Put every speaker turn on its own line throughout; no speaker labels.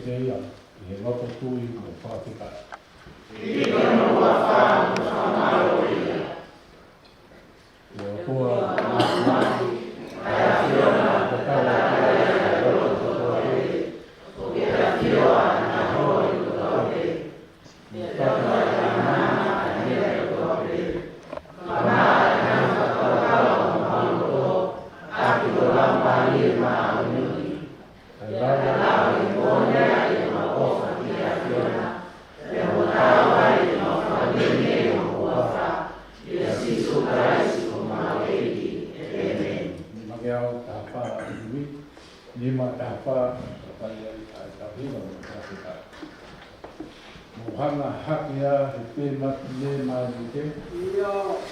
te ia, i he loto tui mo whātika.
Ika no wawha mo whamaro ia.
Ia kua mati, ai a whiona, ko kawa kia, ai loto totoa e,
O ke a whioa na hoi ko tope. Ia tata ia mana a nea ko tope. Ka maa e na whakakawa mo hango, aki ko lampa i ma o nui. Ia lau i mōnea i ma ofa ki a whiona. Ia mo tāwai i ma whanene o wawha. Ia sisu karaisi ko ma eiki. Amen.
ni mageau ta wha iwi, ni ma ta wha, pai ai ta hina mo whātika. Mohana hakia he pe mati le mai ni te,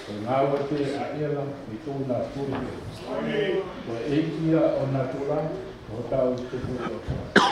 ko ngāua te a iala i tōna puri. Ko eikia o nā tūra, ko tau te puri o tōna.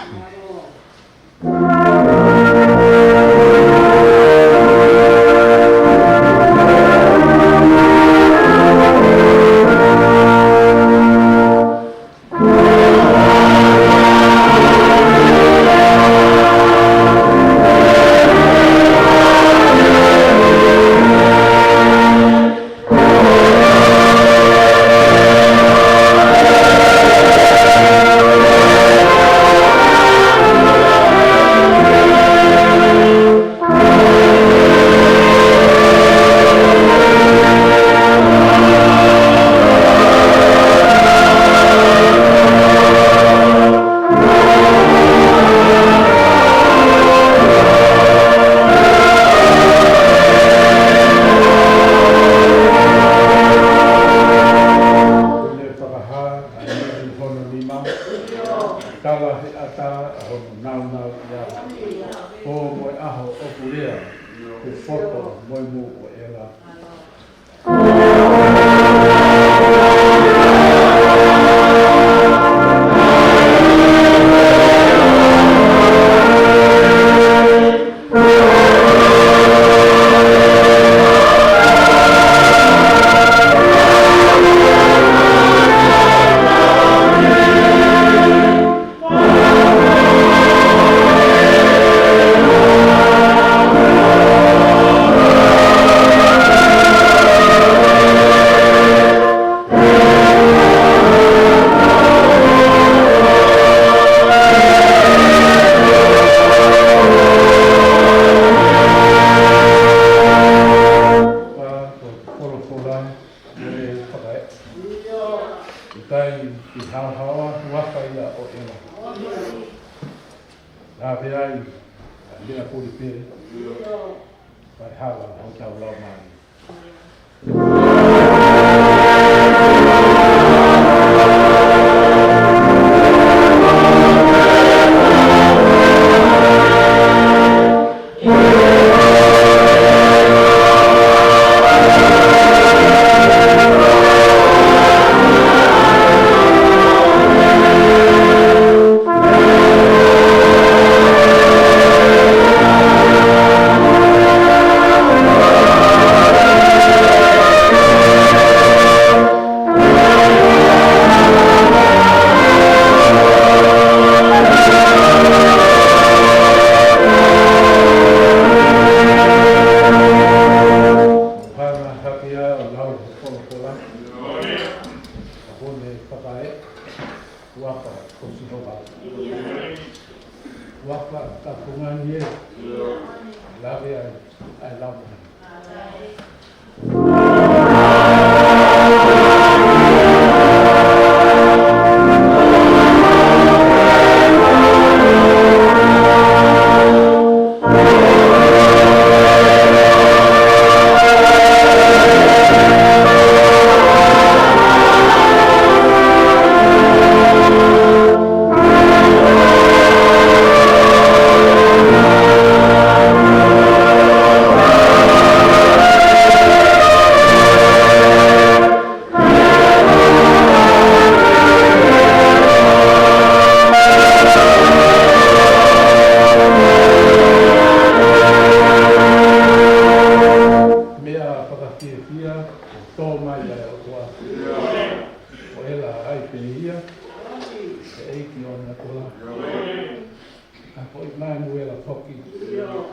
Ako ina muela foki.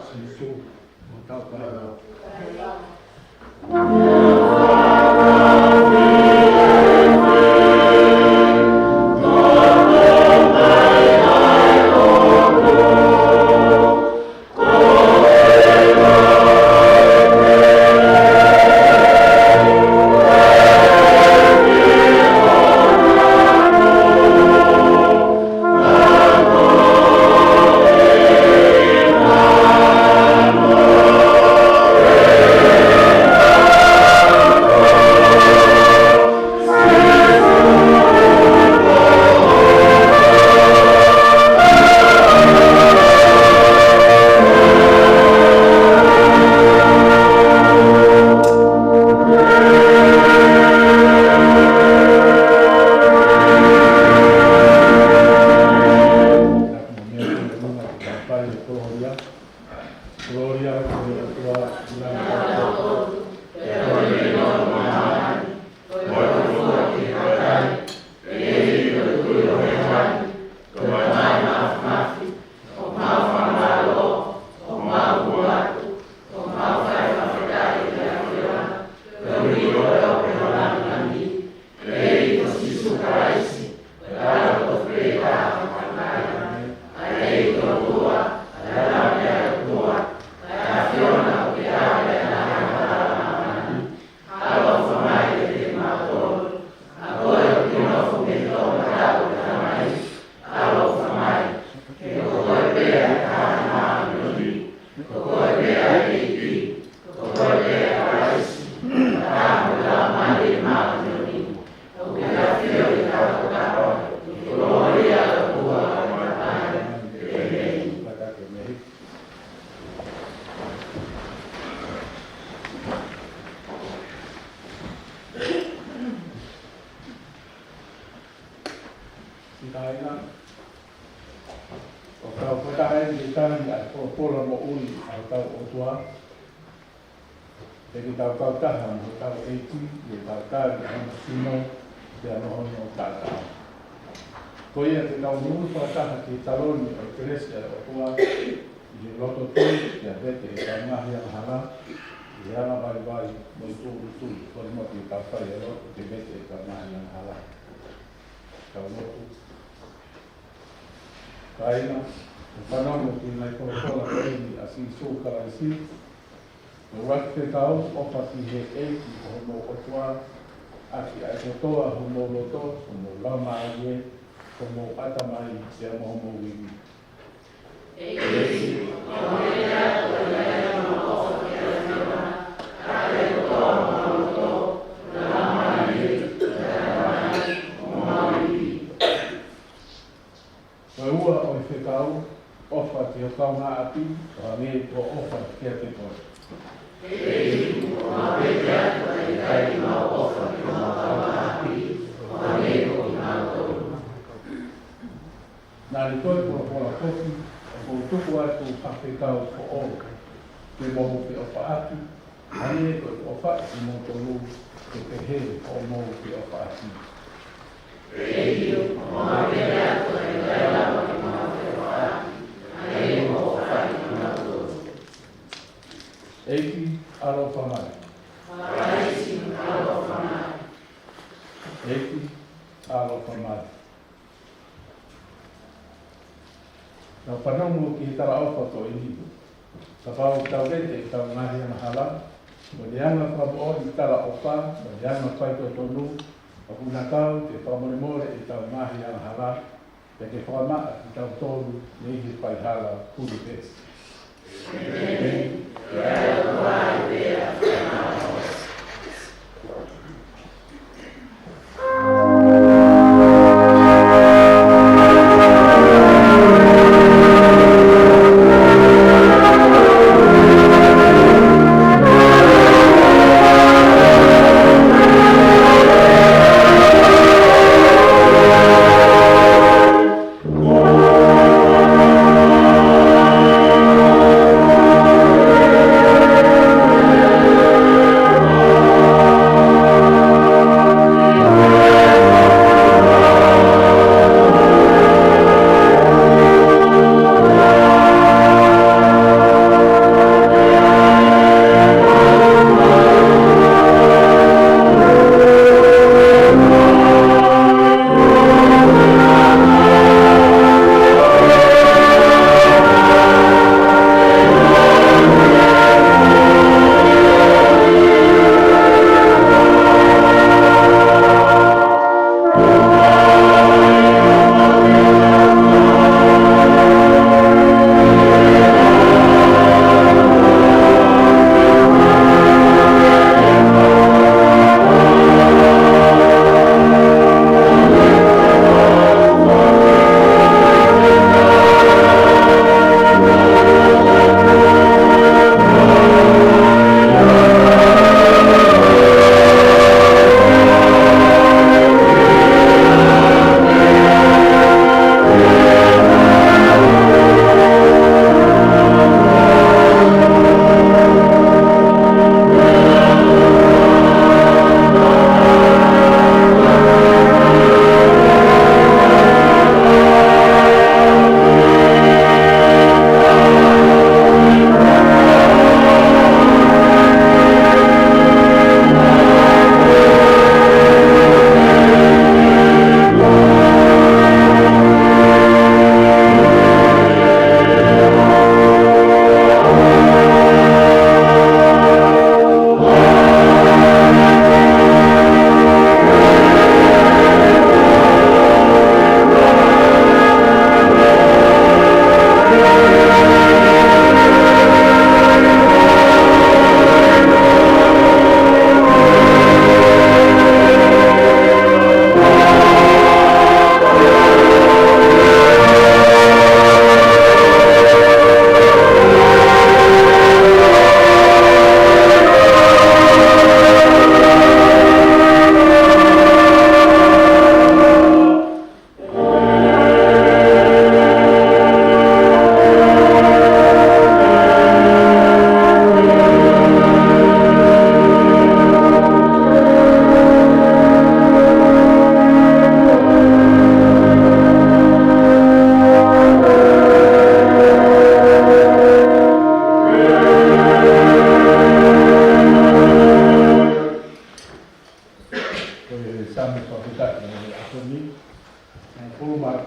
Sisu. Motau para.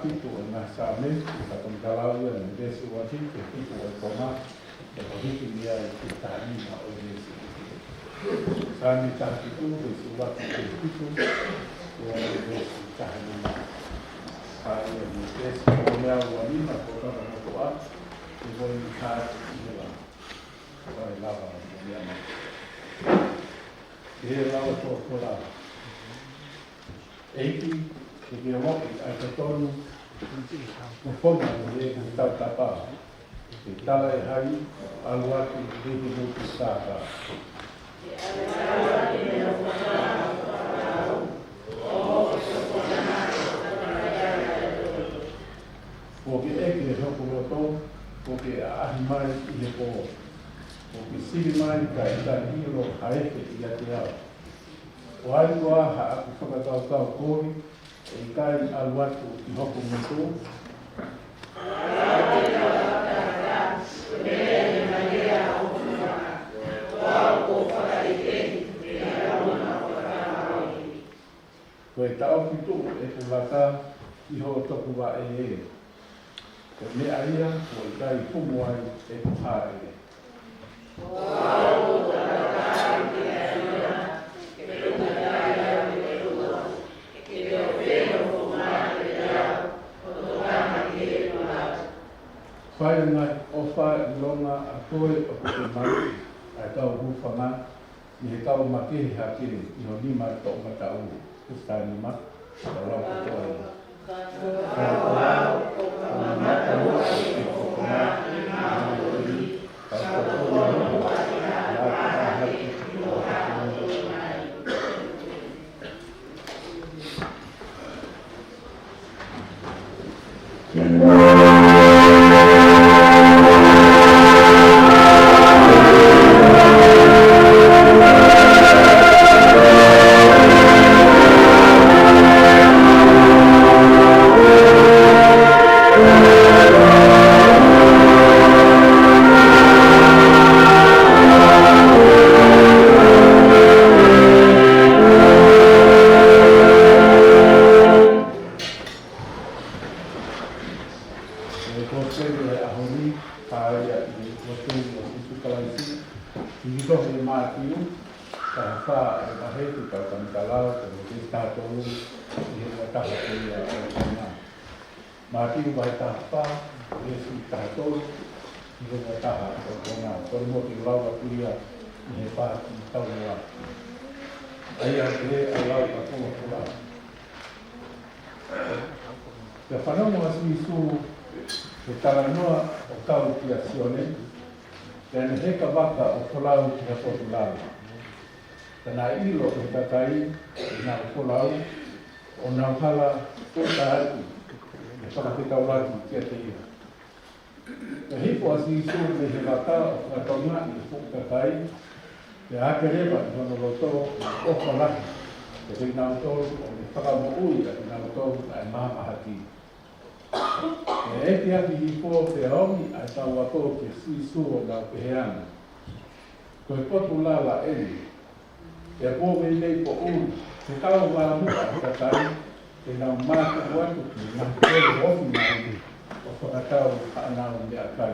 pitu na sa me sa kon kalau ia na desi wati ke pitu e koma e hiki dia i tani na o desi sa mi ta pitu e su wati ke pitu o desi tani na sa ia ni desi o mea wani na kota na toa e voi ka i la vai lava o mea ma e lava to kola eiki ke ke moki ai te tonu o fonga e ke tau tapa ke tala e hai aluati e ke muki sāka o ke eke e hoko roto o ke ahi mai i he po o ke siri mai ka i ta hiro haeke i a te au o ai kua ha aku whakatau kōri e kai aluatu i hoko moto. Koe tau pitu e te waka i ho toku wa e. Ko mea ia ko i kai pumu ai e kuhare. Whai ngai ofa I longa a koe o te mai ai tau hufanga ni he tau makehi hakiri I ho lima tō matau kustani ma o lau katoa ia. Katoa o matau I kokona I mauri ka kokona la kahaki o kakona. Koe potu lala eni, e a kōwe nei po uru, te tau wā mua ka tai, te nau mātu watu ki nā kore hofi mai, o whakatau haanau mea kai.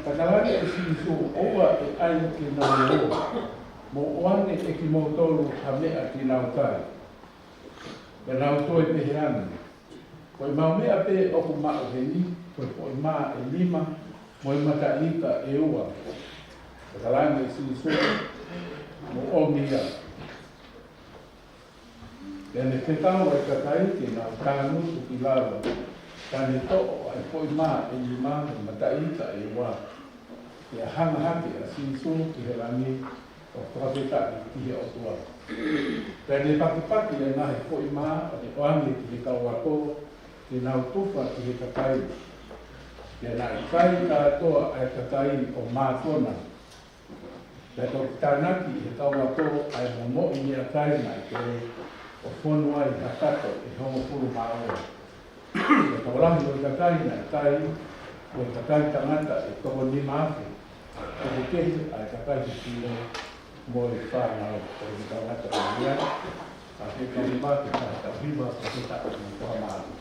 Takalani e sisu oa e ai ki nau roa, mo oane e ki mō tolu ha mea ki nau kai. Me nau toi pehe anu. Koe mau mea pe oku mao he ni, koe koe maa e lima, mo i mata ika e ua. Takalani e sisu mo omia. Tēne te tau e kakai ki nā kānusu ki lava. Tēne to'o ai poi mā e lima e mataita e wā. Ke a hanga hake a sisu ki he rangi o whakapetaki ki he otua. Tēne pakipaki e nahe poi mā a te oangi ki he kauako ki nau tufa ki he kakai. Ke nā i kai tātoa ai kakai o mātona. Te tō tānaki he kauako ai momo I a kai mai ke o whonu ai hakato e hongo puru māoa. E kawalangi o kakai nai kai, o kakai tangata e komo ni maafi. E he kehi ai kakai ki tine mo e whānau o i tangata o ia. a he kaumā te tāta hiwa ko te tāta ko koha māru.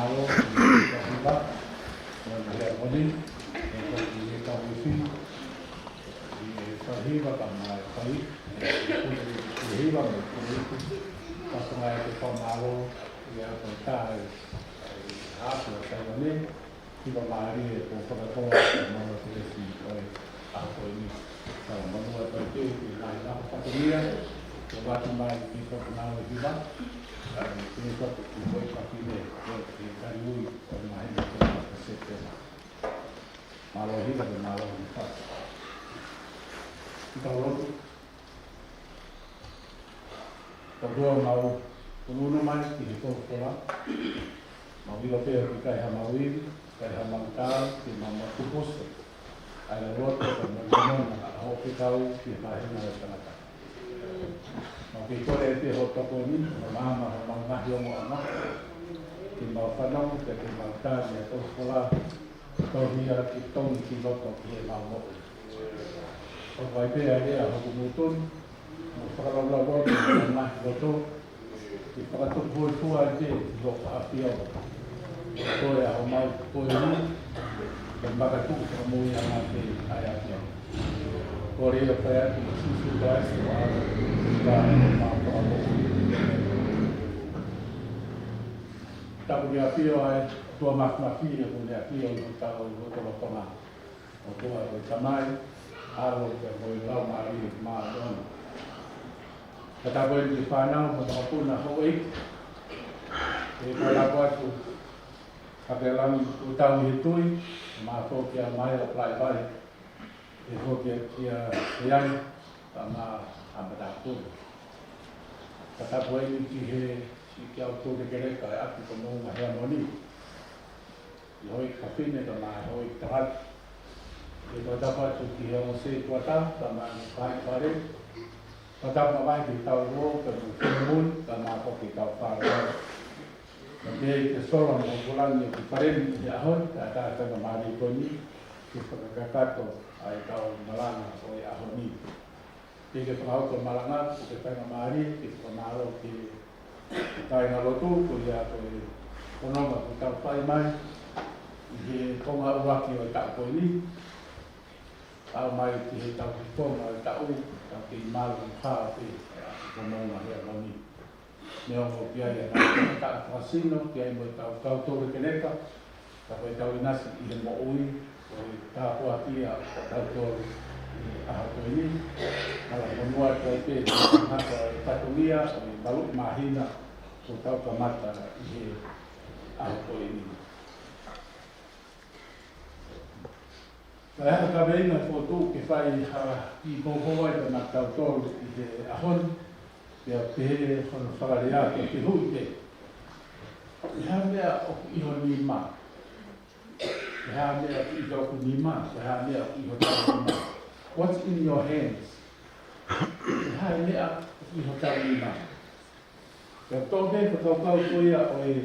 malo, ka hiva, na hea moni, e koki e ka wifi, e ka hiva ka mai kai, e hiva me kuliku, ka tunga e te kau malo, e a kau tae, hapu a kai wane, hiva maari e ko whakakoa, e maua te esi koe, a koe ni. Ka manua koe te, e nai nako paturia, ko watu mai ki koku nao e hiva, e koku ki koe pakine, e kariui, o mahina koe ka sete. Malo hiva ke malo ni whaka. Ika rotu, ka dua mau, ununo mai ki he koku kola, mau ilo pēr ki kai ha mawiri, kai ha mangkau, ki mama kuposa. Ai la roto ka mwana, a hoki kau ki mahina e tanaka. Mau ki kore e te ho toko ni, ma mama ha mangahi o mo ama, ki mau whanau, te ki mau tāne e koku kola, tauhia ki tongi ki loto ki e mau mo. O vai pēr ea hoku mūtoni, mo whakalau roto, ki mahi loto, ki whakatupu hoi fua e te, ki loko hapia o. Koe a ho mau koe ni, ke makatuku ka mui a ngate ai hapia. Kore ea whai atu ki susu kaisi o ara, ka mau ka mo. Tapu ki hapia ai, tua makmaki e kune hapia o tau o tolo tonga. O tua o tamai, aro ke hoi lau maari maa dona. Ka tapu e ki whanau, mo makapuna ho eik, e ka laku atu, Hake langi utau i tui, maa tō kia mai o plai vai, e tō kia iai, ta maa amadātū. Ka tapu e ki he, si kia o tō te kereka e atu ko mō mahea moni. I hoi ka whine ka maa hoi tahat. E tō tapu atu ki he o se tuata, ta maa ni kai whare. Ka tapu mai ki tau rō, ka mu whinemun, ka maa hoki tau whare. Ke te solo mo pulangi ki pareni ki ahon, ka tātanga maari koni, ki whakakakato ai tau malanga o i ahoni. Ke whakauko malanga, ke tanga maari, ke whanaro ki tainga lotu, ko ia koe kononga ko tau whai mai, i he konga uwaki o i tau koni, tau mai ki he tau ki konga o i tau, tau ki malu ki whaa te, kononga hea moni. Neo mo kia ia nā ka whasino, kia i mo i tau tōre keneka, ka koe tau inasi i he mo ui, o i tā hoa kia o tau tōre i aha koe ni. Nala monua koe pē, naka i tatungia, o i balu mahina, o tau kamata i he aha koe ni. Ka eha ka veina tō ke whai i pōpōai ka nā tau tōre i he ahon, Pea pehe hono whakarea ke te hui te. I hea mea oku iho ni mā. I hea mea oku iho oku ni mā. I hea mea oku iho tau ni mā. What's in your hands? I hea mea oku iho tau ni mā. Pea tō he whakaukau toia o e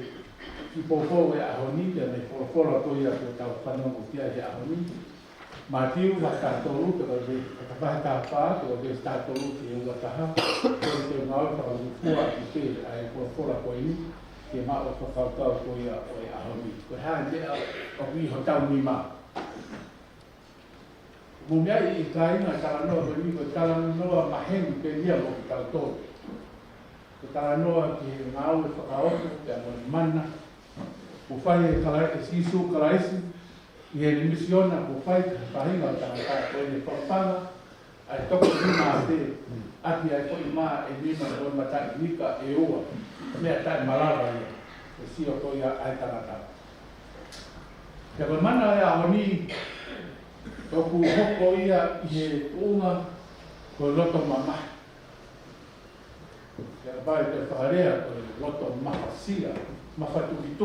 ki pōpō e ahoni, pea me whorofora toia ko tau whanongo kia he ahoni. Mā tiu wa tātoru, ka whahe tā whā, ka whahe tātoru ki e ua taha, kore te ngau whakawufua ki te, ai whora koe ni, ke mā o whakaukau koe o e ahoni. Koe hea mea o iho tau ni mā. Mo mea i kāinga taranoa, koe ni koe taranoa mahengu ke lia mo ki tau tōru. Koe taranoa ki ngau e whakaoku, te amoni mana, mo whahe e kalai e sisu kalaisi, I he misiona ko whai whahinga o tanga koe ne whapanga, ai toko nima a te, ati ai koe mā e nima o matai nika e ua, mea tai malawa ia, e si o koe ai tangata. Te koe mana e ahoni, toku hoko ia I he unga, koe loto mamahi. Te vai te whakarea koe loto mahasia, mawhatuki.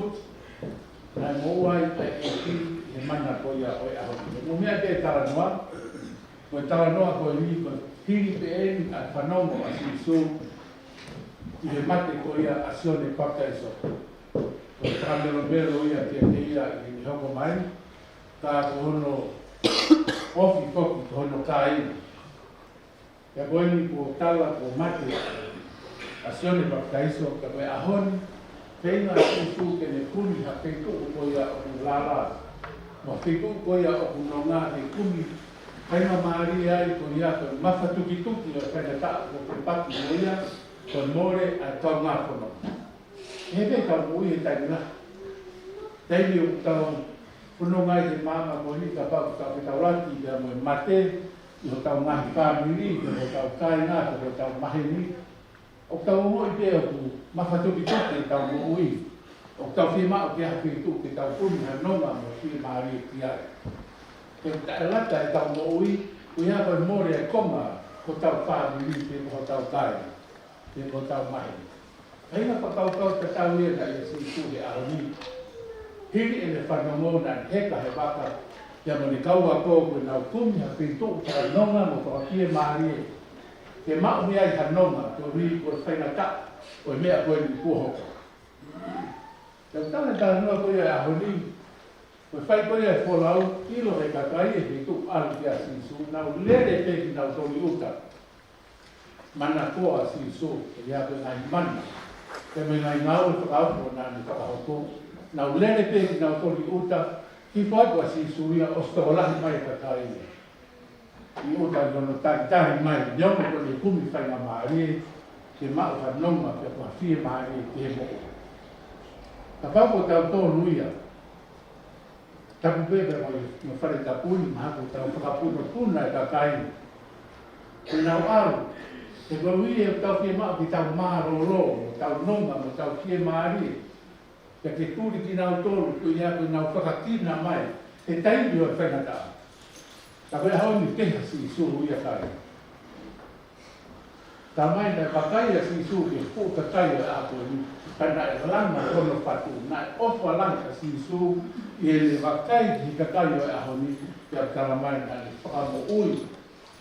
Nai mo ai ai e mana ko ia o ahoni. Mo mea ke taranoa, ko taranoa ko ni ko hiri pe en a whanongo a sisu I he mate ko ia asione paka iso. Ko tramelo melo ia ke ia I hoko mai, ka ko hono ofi koki ko hono kai. Ka ko ni ko tala ko mate asione paka iso ka ko ahoni Pena Sisu ke ne kuni ha petu ko ia o lara. Ma petu ko ia o nonga ne kuni. Pena Maria i ko ia ko mafatuki tuki o pena ta ko pati mo ia ko more a tau ngā kono. Hebe ka mui e tai na. Teini o tau puno ngai he mama mo ni ka pau ka taurati ia mo mate i o tau ngahi whamiri, i o tau kaina, i o tau maheni. O tau mo i pēo ku mawhatuki tuki e tau mo ui. O tau whima o ke hapi tuki tau puni ha nonga mo whima maari ki ai. Ke o tae lata e tau mo ui, ui hapa more e konga ko tau whamiri pe ko tau kaina, pe ko tau maheni. Haina pa kau te tau ia na ia si tuki aoni. Hiri e le whanongona heka he waka ia mo ni kaua kōku nau kumi ha pintu ka nonga mo ka kia maari ke mau mea i ha nonga to ri ko whaina ta o mea koe ni kuhoko. Te tana tā noa koe a honi ko whai koe a wholau ilo e kakai e pintu alu kia sisu nau lere peki nau toni uta mana koa sisu e ia koe ngai mana te me ngai ngau e whakaupo nani whakaupo nau lere peki nau toni uta ki whaikua si suria o stolahi mai ka kai. I uta yono tahi mai, niongo ko ni kumi whainga maari, ke mau ka nonga ke kua whie maari ke mo. Ka whauko tau tō nuia, tapu bebe moi no whare tapuni, mahako tau whakapuno puna e ka kai. Ke nau aru, ke kua ui e tau whie mau ki tau maaroro, tau nonga mo tau whie maari, ke ke tūri ki nau tōru, ku ia ku nau whakatina mai, e taimi o whenata. Ka wea haoni teha si suru ia kai. Ta mai na whakaia si suru ke puta kai a ako ni, kana e langa kono patu, na e ofa langa si suru, i e le wakai ki ka kai o e aho ni, ia kara mai na le whakamo ui,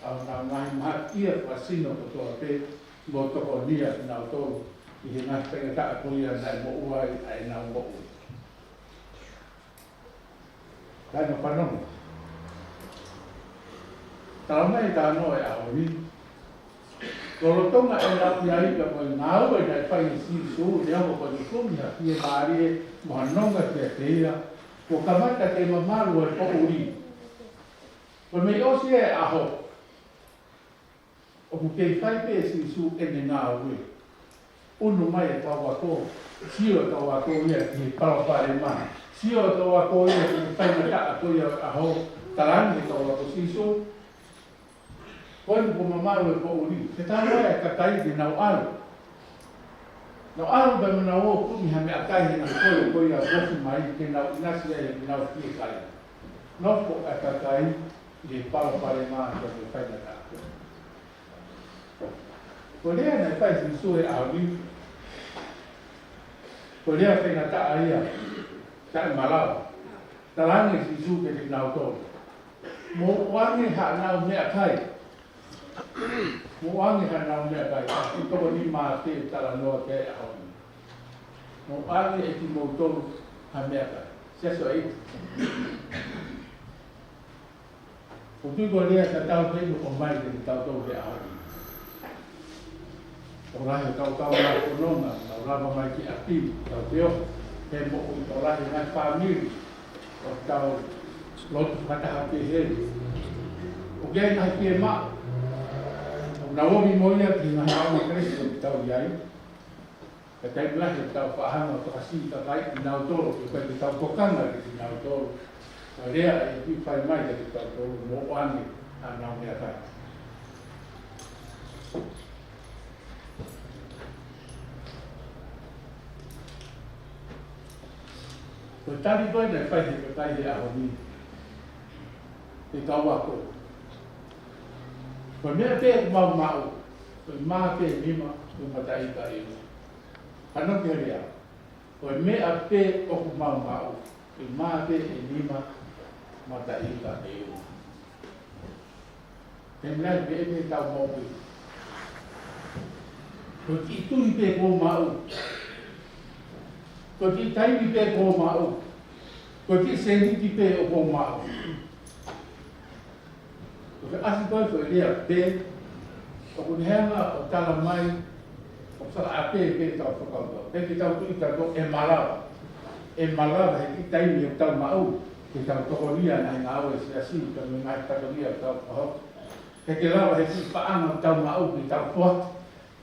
au na ngai maha ia kwa sino ko toa pe, mo toko nia ki nau tōru. I he ngā whenga taa koia nai mo uai ai nā mo ui. Kai no whanonga. Tara mai tā noa e aho ni. Koro tonga e rapi ai ka koe ngā ua nai whai si su, lea mo koe kumi ha pia maari e moha nonga te teia, ko kamata ke mamaru e po uri. Ko mei osi e aho. O ku kei whai pe si su e ne ngā ui. Unu mai e tau wako, sio tau wako ia ki parawhare mai. Sio tau wako ia ki whainga taa koia aho tarangi tau wako siso. Koinu ko mamaru e po uri. Te tāna e kakai ki nau aru. Nau aru bai mana o kumi ha mea kai hina koio koia wofi mai ke nau inasi e ki nau ki kai. Nofo e kakai ki parawhare mai ki whainga taa. Ko lea nei whai si sue au ni, ko lea whenga taa ia, tae malau, tarangi si su ke te nau tōru. Mo wangi ha nau mea kai, mo wangi ha nau mea kai, i toko ni maa te tala noa ke au ni. Mo wangi e ki mo tōru ha mea kai, seso e iti. O tui ko lea ka tau teimu o mai ke te tau tōru ke au ni. O rahe tau la kononga, tau lava mai ki api, tau teo, he mo ui tau rahe ngai whamiri, o tau lotu whataha ke heri. O kia ngai pie maa, o na omi moia ki ngai auma kresi o tau iai, ka teimu lahi tau whaahanga o takasi ta kai ki nau toro, ki kai tau kokanga ki nau toro, ka rea e ki whai mai ki tau toro, mo oangi a nau mea kai. Ko tari koe nei whai he kai he aho ni. Te kau ako. Ko mea te mau mau. Ko maa te mima. Ko matai ka iu. Hano ke rea. Ko mea te oku mau mau. Ko maa te mima. Matai ka iu. Te mea me me tau mōpui. Ko ki tui pe kō mau. Ko ki taimi pe kō mau. Ko ki seniti pe o kō mau. Ko ke asi koe koe lea pe, o kuni henga o tala mai, sa ape pe tau whakauta. Pe ki tau tui tau e malawa. E malawa he ki taimi o tau mau. Ki tau tokoria na ngā aue si asi, ka mi ngai takoria tau pahok. He ke lawa he ki paanga o tau mau ki tau tuat.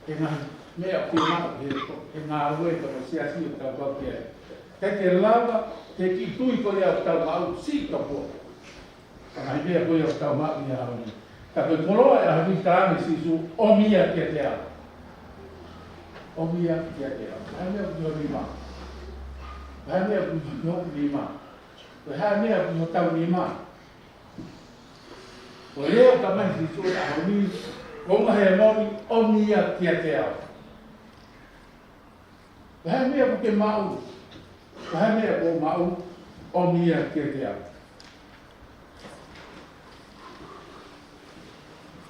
He ngā mea ki mau, he ngā aue ka mo si asi o tau pahok kia. He ke lawa he ki tui korea o tau mau si ka po. Ka ngai mea korea o tau mau ni haoni. Ka koe koloa e hawi tāne si su omia kia te ao. Omia kia te ao. Hai mea kujo rima. Hai mea kujo rima. Hai mea kujo tau rima. O leo ka mai si su e haoni. Konga he moni omia kia te ao. Hai mea kuke mau. Hai mea ko mau omia kia te ao.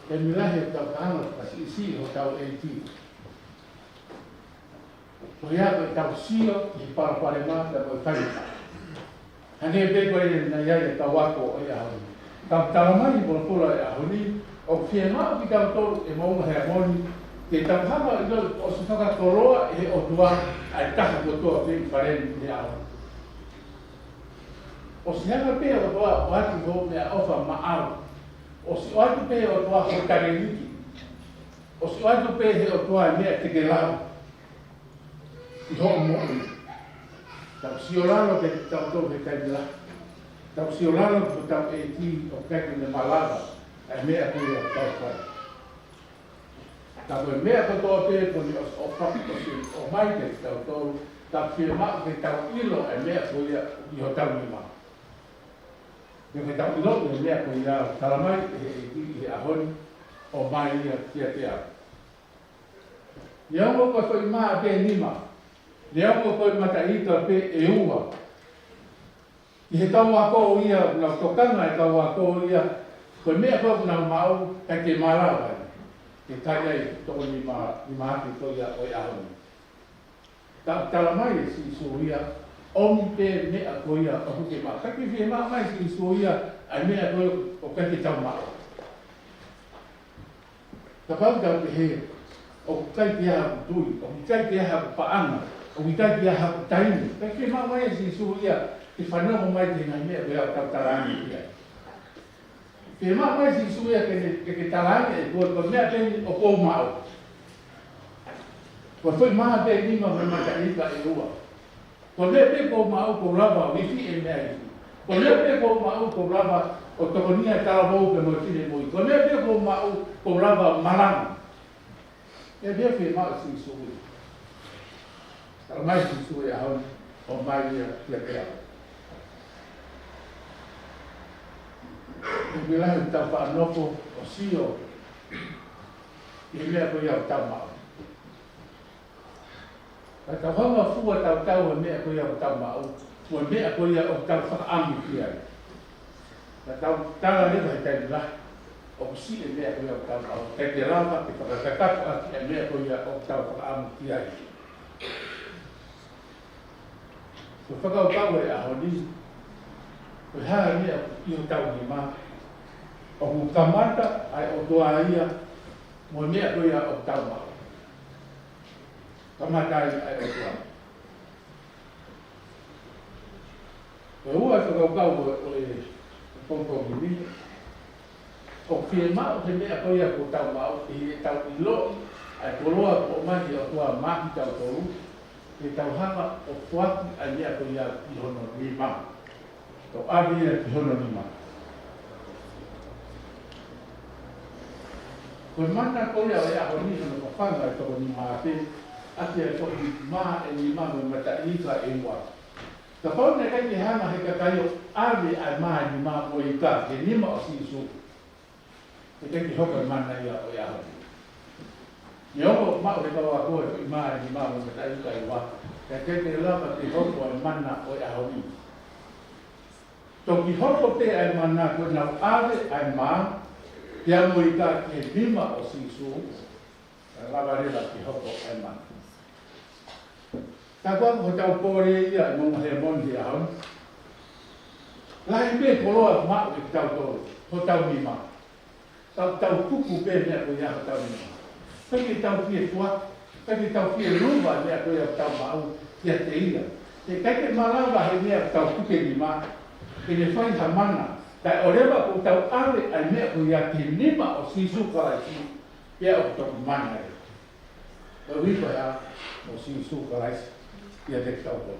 E milahe tau kaanga kasi isi o tau eiti. O ia koe tau sio i parapare mata koe kaita. Hane e peko e na iai e tau wako o ia honi. Tau talamani pola e ahoni, o fie maa ki tau tolu e maunga hea moni, ke tau hama i lo o se whaka koroa e o tua ai taha kotoa pe i pareni ne ahoni. O se hanga pe o tua o hati ho mea ofa maau. O si oatu pe o tua o kareliki. O si oatu pe he o tua e mea te ke lau. I ho mo'i. Tau si o lalo ke tau tau he kai la. Tau si o lalo ke tau e ti o kai ne malava. E mea pe o tau pai. Tau e mea to toa pe ko ni o papi o mai ke tau tau. Tau fie maa ke tau ilo e mea ko i o tau ni maa. Porque tau ilo e mea ko ia talamai e ahoni o mai ia tia tia. Ni ongo ko foi maa pe nima. Ni ongo ko mata ita pe e ua. I he tau ako ia, na tokanga e tau ako ia, ko mea ko na mau ka ke marawa. Ke taia i toko ni maa ki ko ia o e ahoni. Talamai e si su ia, omi pe mea ko ia o huke maa. Kaki fie maa mai si su ia, ai mea koe o kake tau maa. Ka pau tau te he, o kai te aha ku tui, o kai te aha ku paanga, o kai te aha ku taini. Kake maa mai si su ia, te whanau mai te ngai mea koe au tau tarangi ia. Ke maa mai si su ia ke tarangi e koe mea teni o kou mao. Ko foi maa pe lima me mataika e ua. Ko lea pe kou mao kou lava wifi e mea i. Ko lea pe kou mau kou lava o tokonia talavou pe mo tine moi. Ko lea pe kou mau kou lava malangu. E lea pe mau si sui. Tala mai si sui a hon o mai ia kia pea. E bilahi tau whaanoko o sio. I lea ko iau tau mau. Ka tau hanga fua tau tau e mea ko iau tau mau. Mo mea ko ia o tau whakaamu ki ai. Na tau tala lewa he tai la. O si e mea ko ia o tau au. Kei te lava, te whakakakapu aki e mea ko ia o tau whakaamu ki ai. So whakau kau e ahoni. Ko haa mea i o tau ni maa. O ku kamata ai o toa ia. Mo mea ko ia o tau maa. Kamata ai o toa. O ua whakaukau o e pongpong himi. O fie mao te mea koia ko tau mao i e tau i loi. Ai koloa o mahi o tua mahi tau toru. E tau hanga o fuaki a mea koia i hono ni mao. Tau avi e i hono ni mao. Koe mana koia o e aho ni hono kawhanga e toko ni maa te. Ati e toko ni maa e ni maa me mata ika e mua. Ka pau ne kai te hanga he kakai o awe ai maa ni maa o i ka, he nima o sisu. He kai te hoka mana ia o ia honi. Ni oko maa o he kawa koe o i maa ni maa o me tai uka i wa. Ka kai te lapa te hoko ai mana o ia honi. Toki hoko te ai mana koe nau awe ai maa, te amo i ka he nima o sisu. Lava rela te hoko ai mana. Ta kwa ko tau pore ia mo he mondi a hon. Lai me koloa ma o tau to, ho tau ni ma. Tau kuku pe ne ko ia tau ni ma. Peki tau pie tua, Kaki tau kia lupa mea koe au tau mau kia te ia. Te kai te malawa he mea tau kuke ni maa. Ke ne whai hamana. Tai o rewa ko tau awe ai mea koe ia te nima o sisu kalai si. Ia o tau mana e. O wipa ya o sisu kalai si. Ia te tau ko.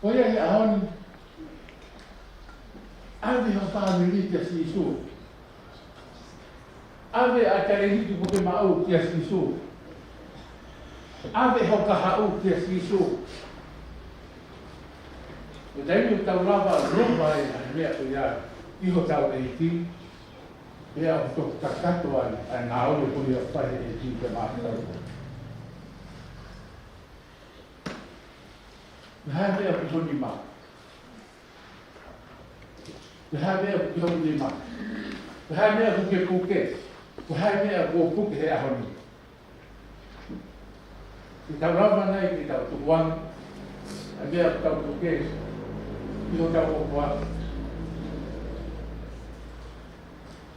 Ko ia he ahoni. Awe ho whamiri te sisu. Ave a tare hitu ko ke mau kia sisu. Ave ho ka hau kia sisu. O taimi o tau lava roba e a mea ko ia iho tau e iti. Ea o toko takato a ngā ore ko ia whahe e iti ke maa tau. Hea mea ko honi maa. Hea mea ko honi maa. Hea mea ko ke kuke. Ko hai mea ko puke he ahoni. Ki tau rama nei ki tau tukuang, a mea ko tau puke, ki ho tau okua.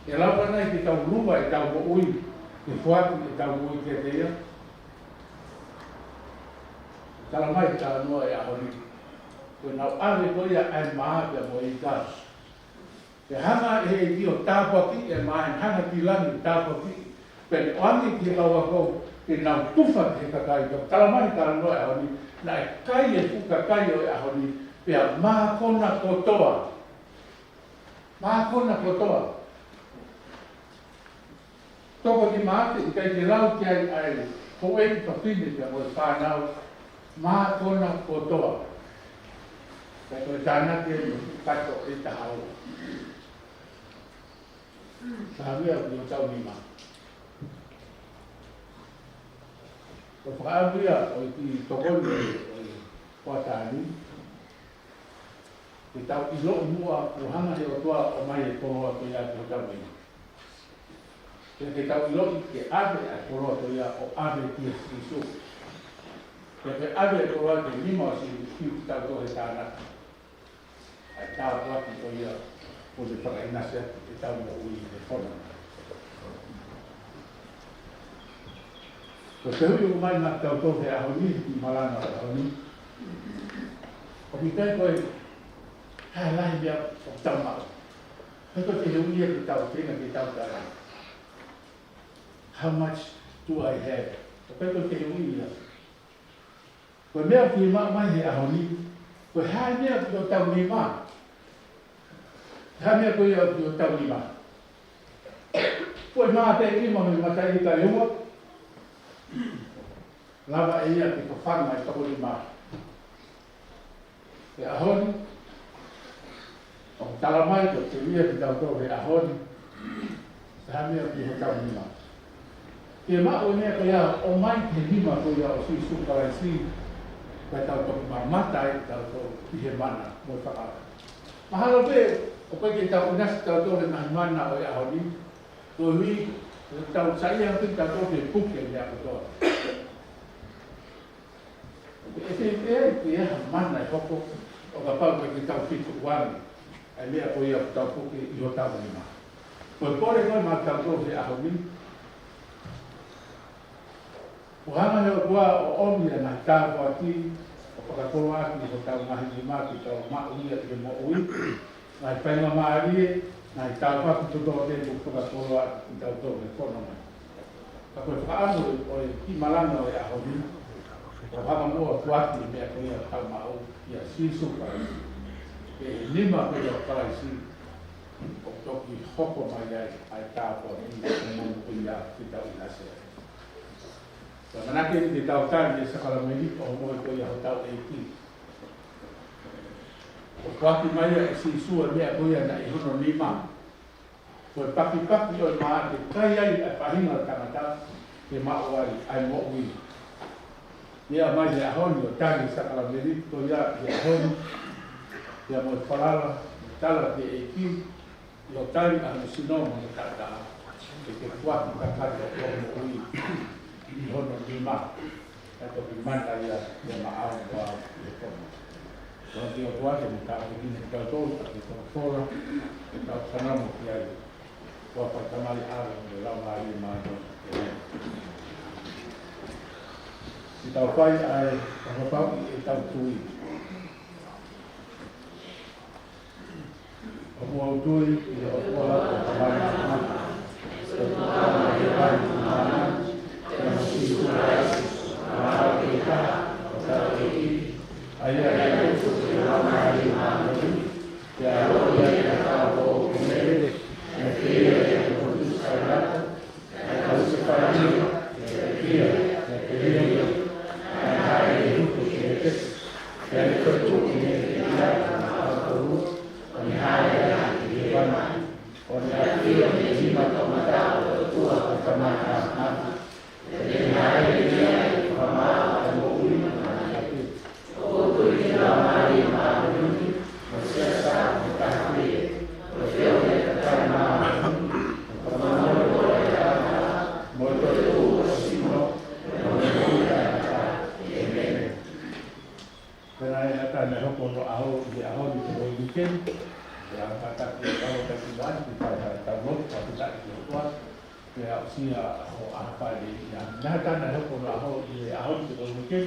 E rama nei ki tau ruma e tau ko ui, ki whaki e tau ui ke te ia. Tala mai tala noa e ahoni. Ko nau ave ko ia ai maa pia mo i tāsu. Te hanga e ki o tāpaki e mai hanga ki langi tāpaki. Pene oangi ki aua kou ke nau tufa ke kakai. Ka kalamani kala noe ahoni. Na e kai e fuka kai o e ahoni. Pea maa kona kotoa. Maa kona kotoa. Toko ki maate i kai te lau ki ai ai. Ko e ki papine kia mo e whanau. Maa kona kotoa. Kai koe tāna ke kato e tahau. Sahabia ko yung tao lima. Ko whakaabia o iti tokon o whatani. Ki tau ilo mua ko hanga he o tua o mai e koroa to ia ki tau lima. Ki tau ilo ke abe a koroa to ia o abe ki isu. Ke abe koroa ke lima o si tau to he tāna. Ai tau waki to ia o te whakainasea. Tau mo ui e whona. Ko te hui o mai nā tau tō he ahoni, i malana o ahoni. O ki kai koe, hae lahi mea o tau mao. Hei ko te hui e ki tau tēnā ki tau tāra. How much do I have? O kai ko te hui ia. Ko mea ki mai he ahoni, ko hae mea ki o tau ni maa. Hamia ko ia o tau lima. Pois maa te lima me matai i ka leua. Lava e ia ki ka whanga i tau lima. Te ahoni. O talamai ko te ia ki tau tau he ahoni. Hamia ki o tau lima. Ke maa o mea ko ia o mai te lima ko ia o si sukalai si. Kai tau tau ma matai tau tau i he mana mo whakara. Mahalo pe, o koe ke tau nasi tau tōre nahi mana o e ahoni. Ko hui, tau sai ang pita tōre puke ni ako tōre. E te ke aha mana e hoko, o ka pau koe ke tau pitu wani. Ai mea koe ia tau puke i o tau lima. Koe kore koe ma tau tōre ahoni. O hanga heo kua o omi e nahi tau waki, whakatoro aki ko tau ngahi ni maki tau mauia te mo ui. Nai whainga maarie, nai tau whaku tuto te mo whakatoro aki ki tau tō me whanonga. Ka koe whakaano o e ki malanga o e ahoni. O hama mua tuati e mea koe a tau mau i a sisu paraisi. E nima koe a paraisi. O toki hoko mai ai tau kwa ni e mo ui a ki tau inasea. Ka manake ni te tau tani e sakalameni o moe koe a tau e ki. O kwaki mai e si sua mea koe na i hono lima. Koe paki o maa te kai ai a pahinga tangata te maawari ai mo ui. Ia mai e ahoni o tani sakalameni koe ia e ahoni. Ia moe whalala, tala te e ki. I o tani a me sinoma me tata. E te kwaki kakari o mo ui. I hono lima, kato ki mana ia ia maau wa i kono. Wa ki o tuate me ka o kine ka tōru a ki tōra tōra, e ka o ki ai. Wa pa tamari ara me lau mai i maa no. I tau whai ai whakapau I tau tui. O mua utui I o tua hata o mai mana. O tua hata I mai mana. Te masi tuai. Mahau ke ta. O tau ke ki. Aia e utu ke mai mana. Te aroia ke tau o kumere. Me kia e kutu sairata. E tau se wharangi. E kia. E kia. E hae e hutu ke te. E ale kutu ke te kia. Mahau koru. O ni hae e haki e wana. O ni haki o ni hima kamata o tua o kamata hana. E ni hae e kia e kamata o ui na haki. O tui na mai ma uni. O sesa o tahaki e. O teo me katai ma uni. O kamano o e ana. Mo to tu o sino. O me hui a ta. E mene. Pera e ata me hoko no aho I aho ni te roi weekend. Yang kata kita berkesimpulan kita tabung kita buat ya usia apa di yang datang ada kalau di awal itu mungkin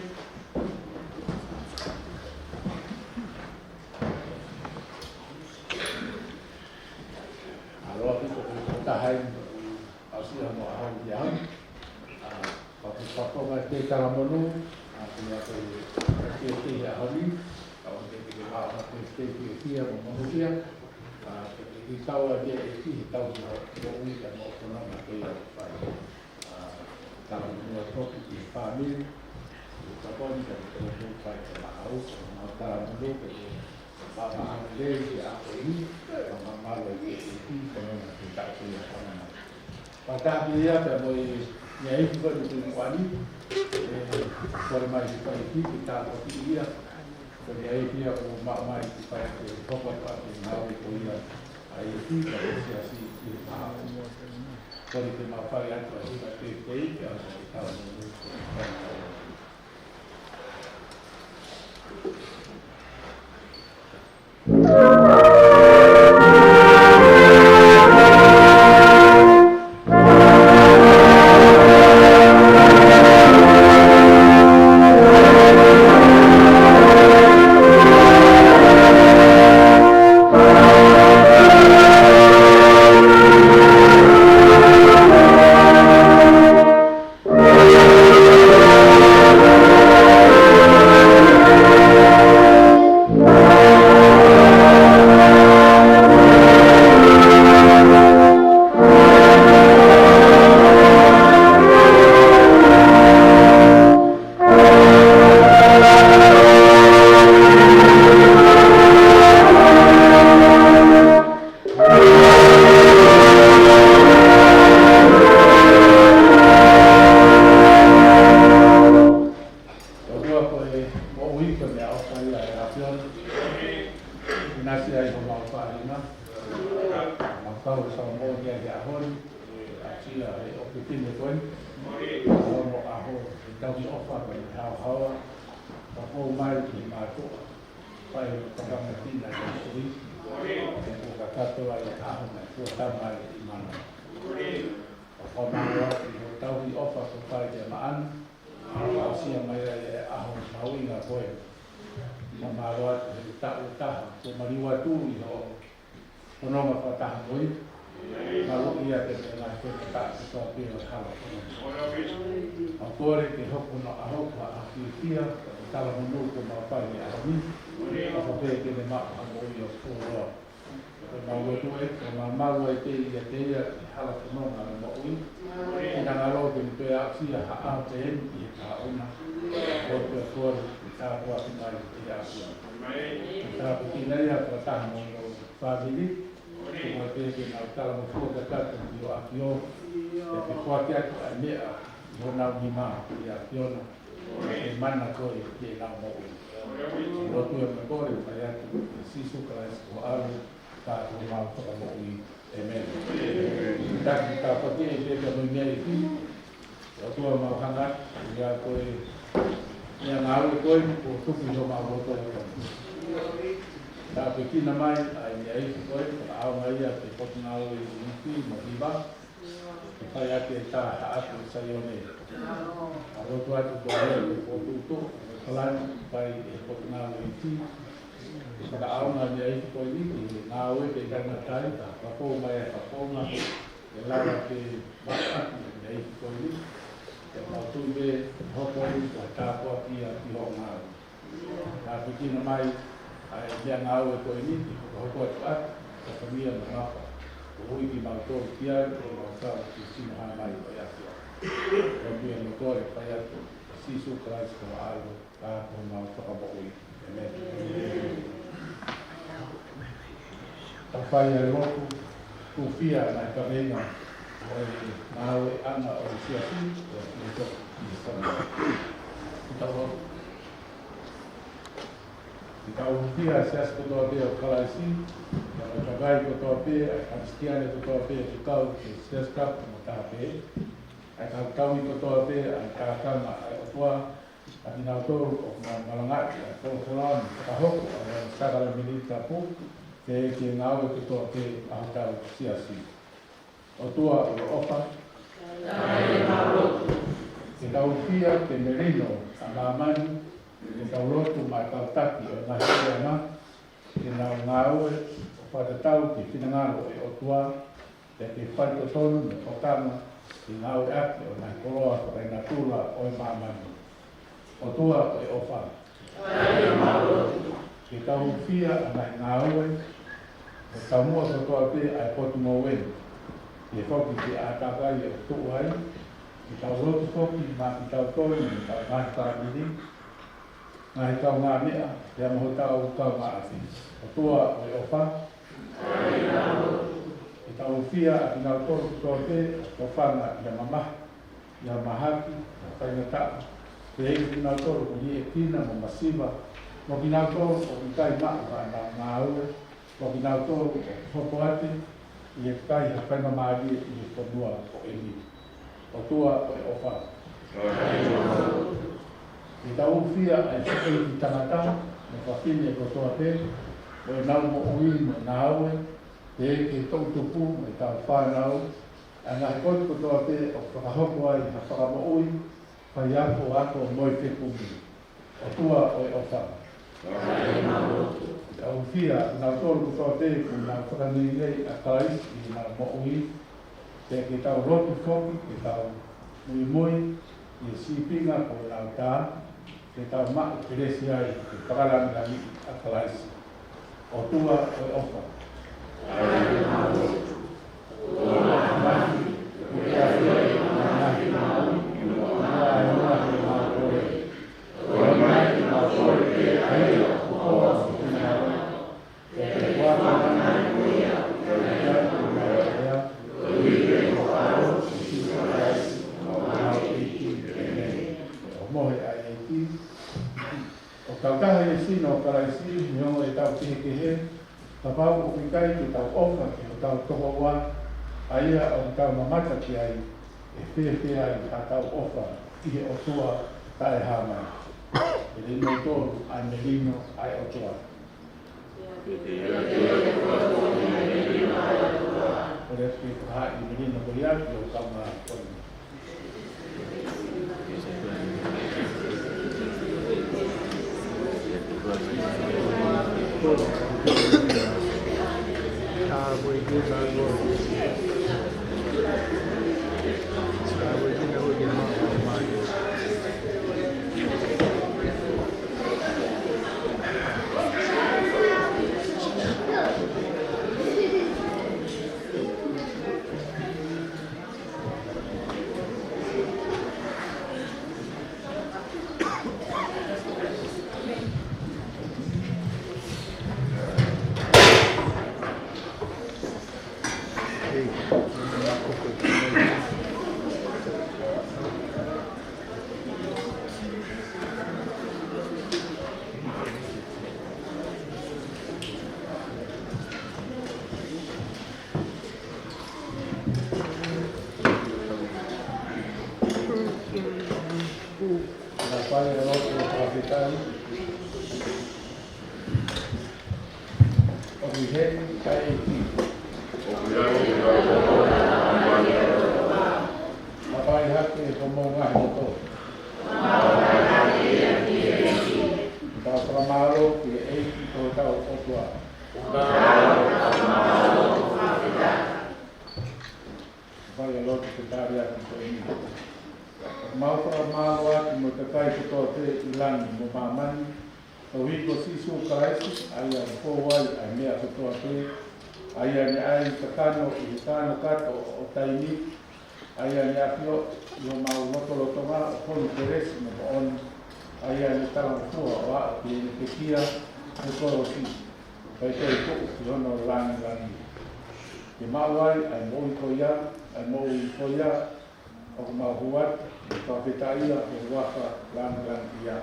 kalau itu kita hai usia mau awal yang apa kita kalau menu punya kita hari kalau kita awal kita mau dia I tau a dia e ki tau no ui ka mo kono na ke ia whai. Tau mua toki ki whamiri, I taponi ka te kono whai ka mahau, ma tara mundu ka te whama ane lei ki a koe i, ka mamalo I ke e ki kono na ke tau ke ia whanana. Whatapi ia pe mo I nia iku koe ni tui wani, kore mai ki whai ki ki tā koki ia, ko nia iku ia o mai ki whai ke whakapa ki ngau I ko ia, ai ki ka si asi ki ma ko ni te ma pare atu ai ka te te ki a ko ta no Pekina mai ai ai koe au mai a te potinalo I uti mo hiba pai ate ta atu sayone alo tu atu ko ko tu kalan pai ko na iti pada auna dia itu ko ni na we de kana tai ta ko mai ko na la ke ba dia itu ko ni ko tu be ho ko ni ta ko ia ti ho na ta pikir mai ai dia na we ko ni ko ko ta ka família na o i mau tō kia o mau tā ki sino hana mai o ia. O pia no tōre pai atu, sisu Christ ko alo, tā ko mau whakabo ui. Amen. Ta whai e roku, ku whia nai ka reina, o e nāu e ana o i sia si, o i tō i sana. Kita roku. Kita whia sias ko tō te o kalaisi, ka gai ko tō pē, a kristiane ko tō pē, ki kau ki sias kapa mo tā pē. Ai ka kaui ko tō pē, ai ka kama, ai o tua, a ki nau tōru o malangati, a tō whalan, ka hoko, a sakara milita pū, te ki ngāwe ko tō pē, a hokau siasi. O tua o opa, ke tau pia, ke merino, a māmani, ke tau rotu mai kautaki, o nā hiana, ke nau ngāwe, whatatau ki whinangaro e o tua, te ke whaito tonu me whakama, ki ngau e ake o nai koroa ko reina tūla o e māmani. O tua o e ofa. Ke tau whia a nai ngāue, e tau mua so toa pe ai potu mō wenu. Ke whoki ki a tākai e o tuu hai, ki tau rotu whoki mā ki tau tōi me tau ngahi tāmini, ngahi tau ngā mea, te amaho tau tau ngā afi. O tua o e ofa. E tau whia a ki ngau tōru ki tō te, o whanga i a mamaha, i a mahaki, a whainga taa. Te hei ki ngau tōru ko ni e tina mo masiva, mo ki ngau tōru o ki kai maa ka ngā aue, mo ki ngau tōru o hoko ate, i e kai a whainga maari i e konua o e ni. O tua o e ofa. E tau whia a e whakei ki tangata, me whakine ko toa te, o e nau mo ui mo nā aue, te ke tau tupu me tau whānau, a ngā he koto toa te o whakahoko ai ha whakamo ui, whai ako ako moi te kumi. O tua o e ofa. Tau whia, ngā tōru toa te ku ngā whakanei a karais i ngā mo ui, te ke tau rotu whoki, ke tau mui mui, i e sipinga ko ngā tā, ke tau maa keresi ai, ke whakarangi a karais. O tua o e ofa. Kautaha e sino karaisi, miongo e tau kehe, tapau o kikai ki tau ofa ki o tau toho wa, aia o tau mamata ki ai, e whewhe ai a tau ofa, i o tua tae hāmai. E rino tōru, ai me rino, ai o tua. O rea ki ko hae i me rino ko iaki o tau ngā koni. pai hake como ngahi o tō. Tau whamaro ki eiki tō tau otua. Vai a lote te tāri ati tō imi. Mau whamaro ati mo te kai tō te ilangi mo mamani. O hiko sisu karaisi, ai a kōwai, ai mea kutoa te, ai a ni ai takano i tāno kato o taini, ai a ni apio i o mau motolotonga o konu teresi mo on, ai a ni tarangatua o a ki ni te kia ni koro si. Pai te i kuku ki hono langi. Ke mauai, ai moi koia, o mau huat, i whawhetaia o waka langi ia.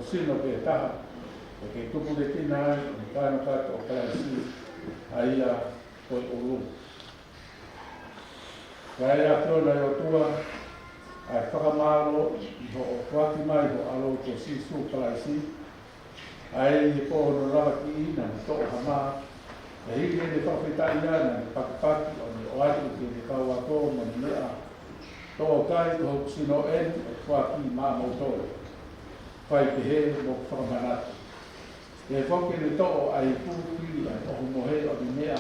Sino ke taha, e ke tupu de tina ai, ni kāna kato o kalaisi, aia koi uru. Kai a tōna i o tua, ai whakamaro, i ho o whaki mai ho alo to sisu kalaisi, ai i pōhono rawa ki ina, ni tō hama, e hiki ni whawhitai ana, ni pakipaki, o ni oatu ki ni kaua tō, mo ni mea, tō kai ko sino en, o whaki mā mautoro. Pai te he mo whakamanata. E whoke ni tō ai pūpiri ai tohu mohe o ni mea.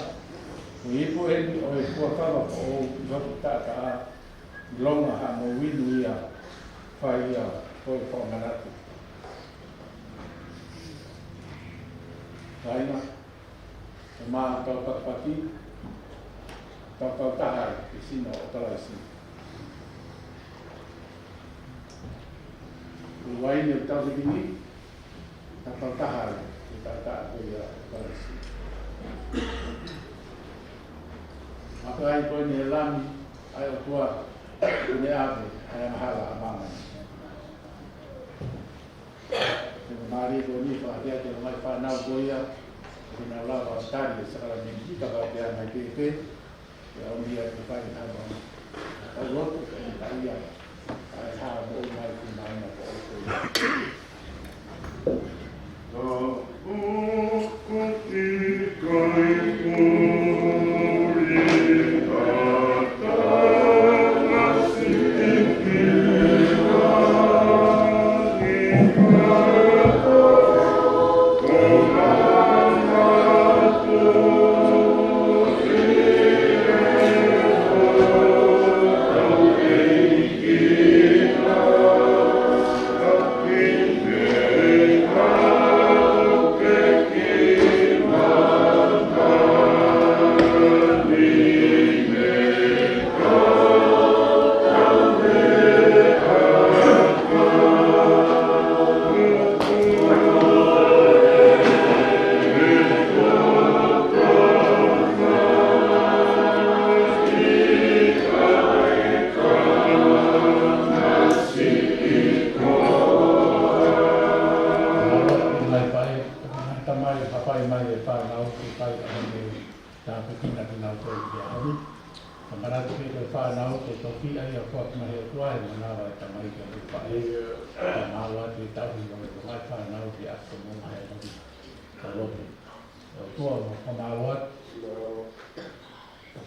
O ipu eni o e kuakawa o i hoki tāta a longa ha mo winu ia whai ia koe whakamanata. Taina, e maa tau takpati, tau tahai e sino o talaisi. Wai ni tau te kini, tau tahai, i tātaa koe ia kalasi. Maka ai koe ni e lami, ai o tua, ni awe, ai amahala a mamani. Te maari koe ni whaakia te mai whanau koe ia, te nau lawa o tari e sakara ni kita kau te anai te te, te au ni ai te whai ni hawa. Ai roto, te ni tai ia, ai haa mo mai ki mai na ko o koe.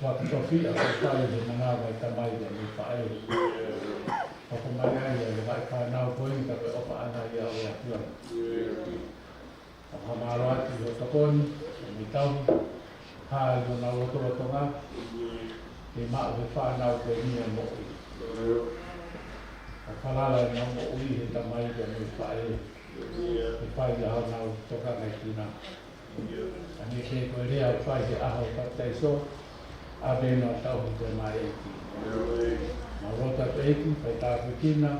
Waka tofi a kōpare de manawa i tamai de mi whae. Waka mai ai e le vai whanau koini ka pe opa ana i a o a tua. Waka maro ati o takoni, mi tau, haa i o na roto rotonga, e mao he whanau koini a mo i. A whalala i na mo ui he tamai de mi whae. E whae i hao nau toka ngai tina. Ani ke koe rea o whae he aho katai so, a bena tau te mai eki. Ma rota te eki, pai tā whikina,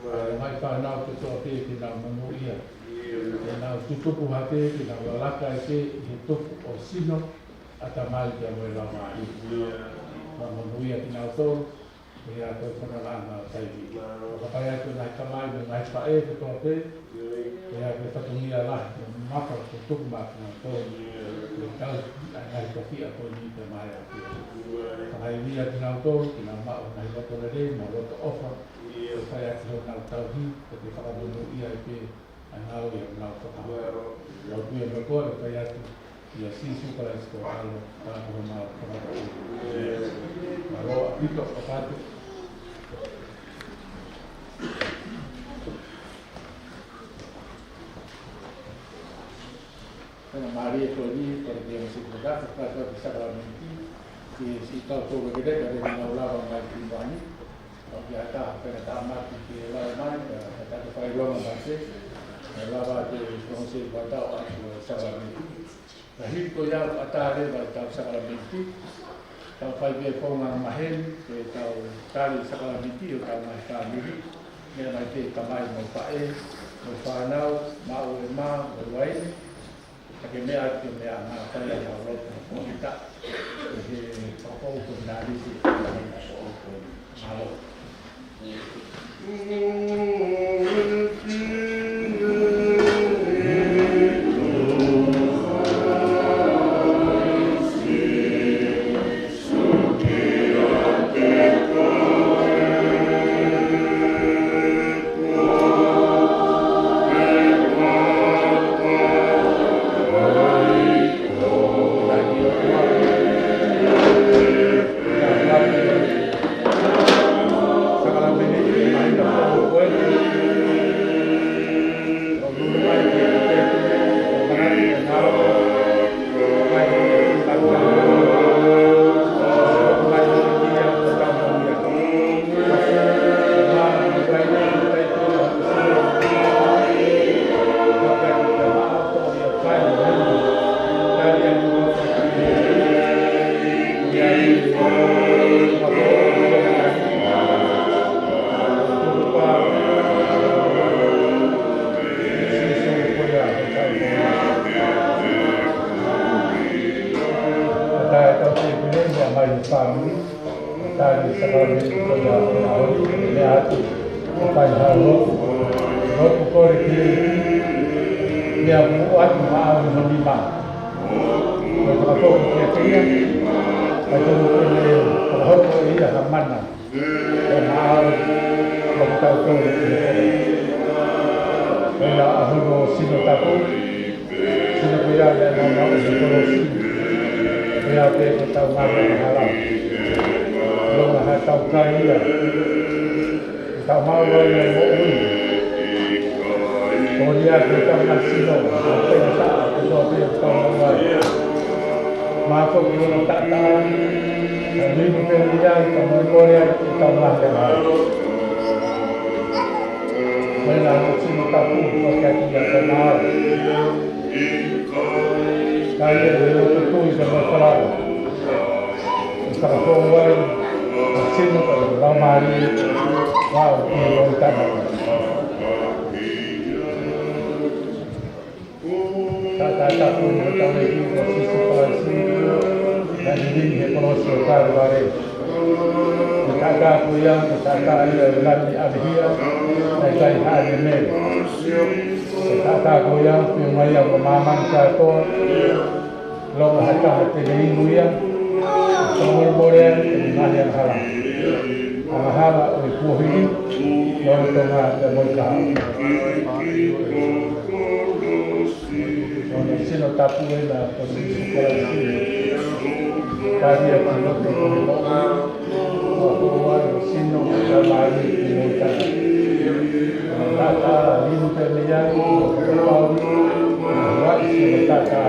e mai whanau te toa te ki nā manu ia. E nā tutupu hate, ki nā walaka e te, i he tupu o sino, a ta mai te amoe la mai. Ma manu ia ki nā tōru, e a koe whanalanga o taiwi. O pai atu nai kamai, me nai whae te toa te, e a koe whatungia lahi, maka te tupu maka nā tōru. E tau, ngai toki a koe ni te mai a kia. Whai ria ki nau tōru, ki nau mao nai roto le re, ma roto ofa, e whai ati ho nau tauhi, te te whakamono ia i pe, a nau i a nau whakamono. Rau kuia me koe, e whai ati, i a sisu kala isko alo, tāpura mao whakamono. Ma roa pito o pātu. Ana Maria Toni, por dia se cuidar, para que sacramento, que se tal todo que deve de não lavar mais que banho, o que está para dar mais que lavar mais, está que faz igual a você, lavar de conselho para dar o sacramento. A gente que já está ali vai dar o sacramento, então faz ver com uma marrene, que está o tal sacramento, o tal mais está ali, ele vai ter também no pai, no fanal, mau irmão, o vai Ake mea ati o mea ngā kaya i hao roto o hita e he whakauko nā risi i a hina so o ko malo. Kaya kanote kimo Wakuwa Sino Kamari Kimutana Tata Limpe Miyagi Kapawi Raisi Tata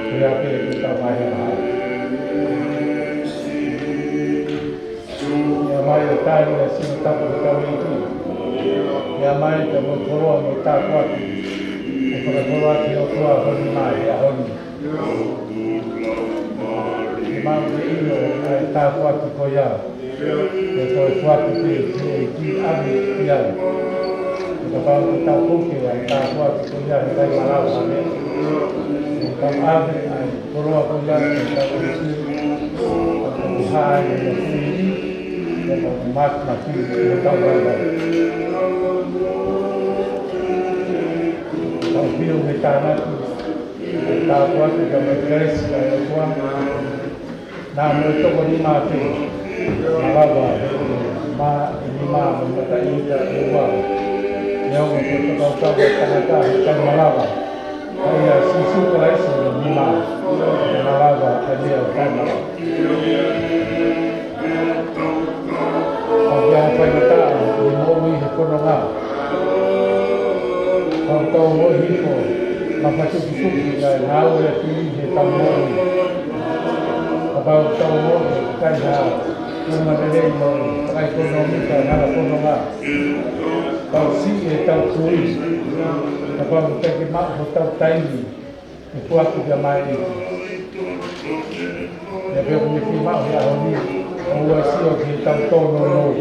Kuyake Kutamaya Yamai Tari Sino Tapu Kamiti Yamai Kamutoro Mutakwati Kurakawati Okua Honimai Ahoni Mambo ino ay takwati koya ito swati ki abi ya kapag tapuki ay takwati koya ay malawa ne kapag abi ay purwa koya ay buhay na sili kapag mat mati tawag ang pio may tanat takwati kapag guys ay kuwan Namun itu kami mati, malawa, lima mata ida dua, yang untuk kau kata ikan malawa, saya susu kelais lima, malawa ada ikan. Yang pertama lima wih koronga, kau wih itu, apa tu susu kita nahu lagi hitam wih. About Tomo, Kaya, Numademo, Economica, Nalaponoma, about sea, about Sui, about taking out without tiny, the Puak of Yamai. The Bible came out here only, oversee of the Tono,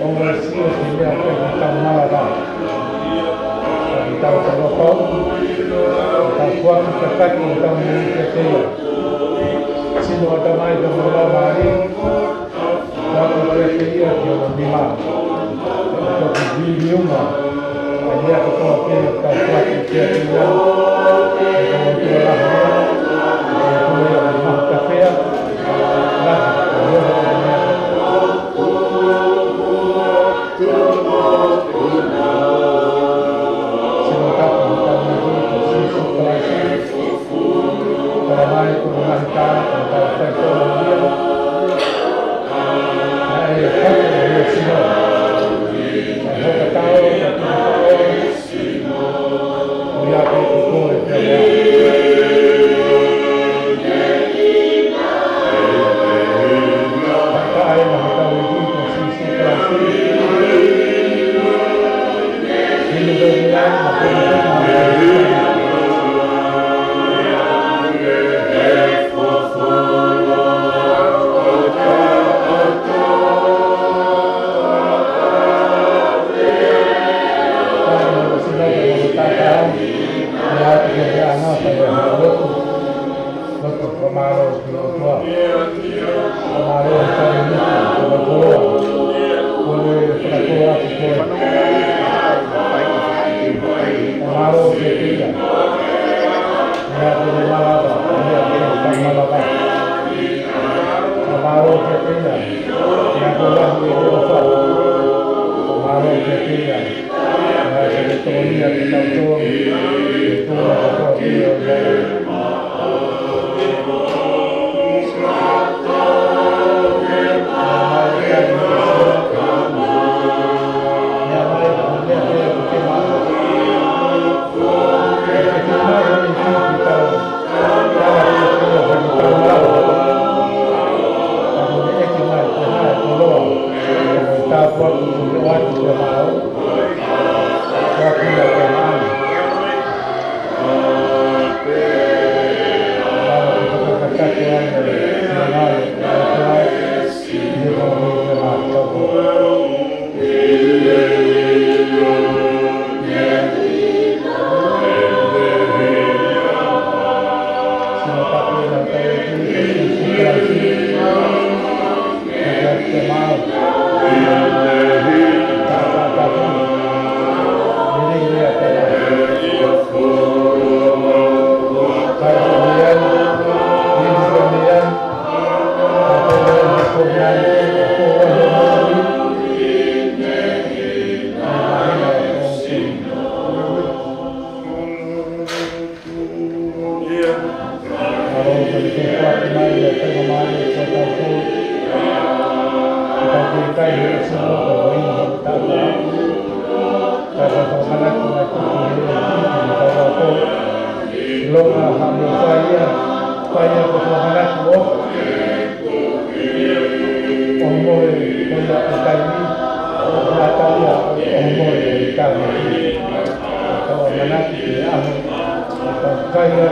oversee of the Town Malaba, without the local, without Puak of the Pack of the Sino tamai do mula mari dapat bersedia dia lima untuk biliuma dia ketua ketua dia tinggal ketua lahir ketua lima kafe lah sino tak kita menuju sisi kelas ramai pemerintah atau sektor dia dia semua saya tahu dia betul dia maka ayah kita wujud posisi kelas ini dunia Kaya ko sa mga ko. Omoy kaya kami. Nataya omoy kami. Kalau mana kita amo kaya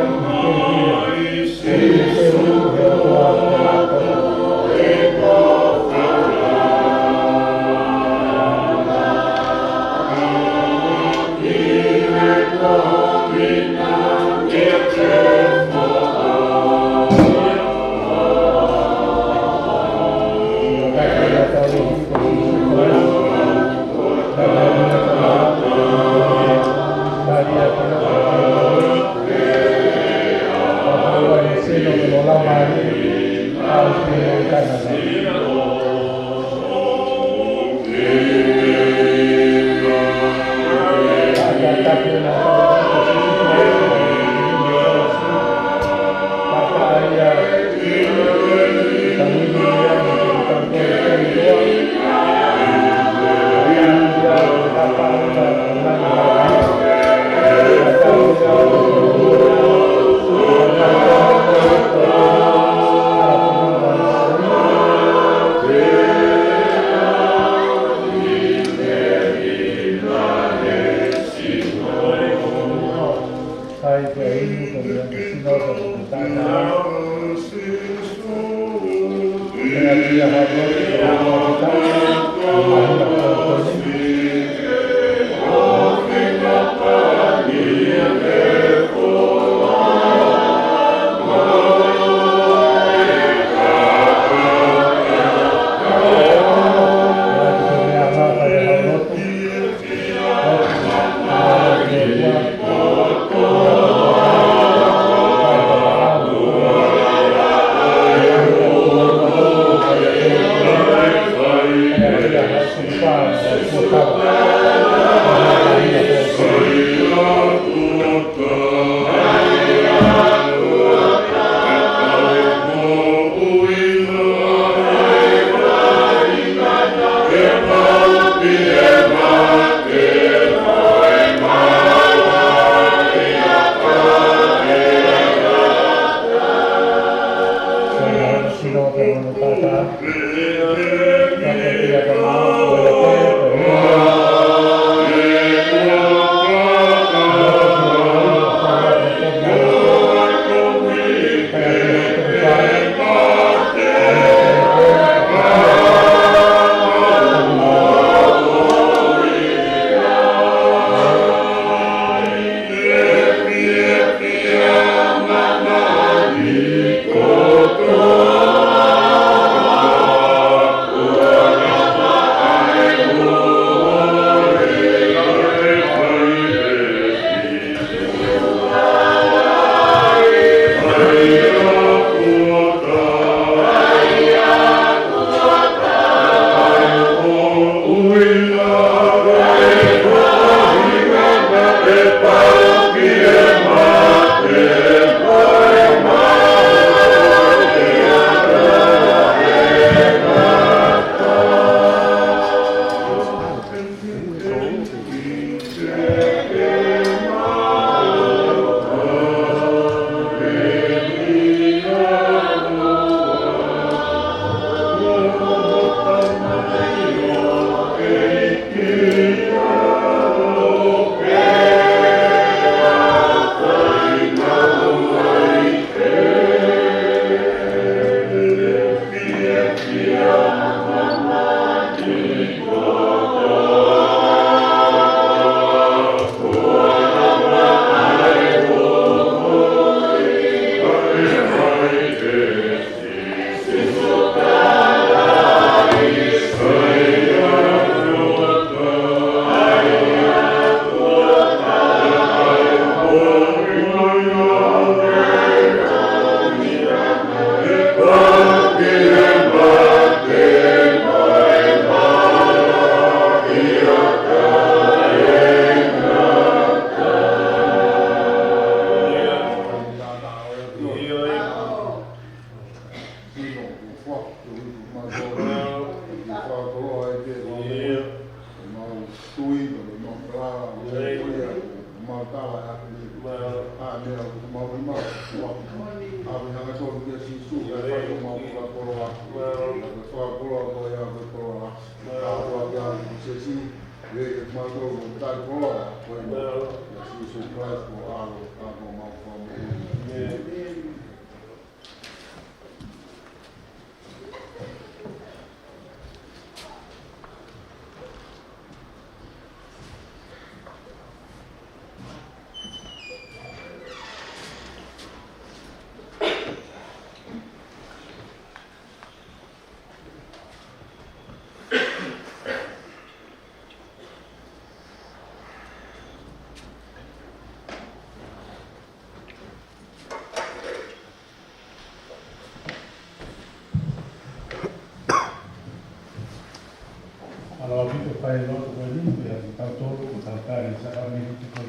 Allora, vi fare il nostro quello e intanto saltare esattamente con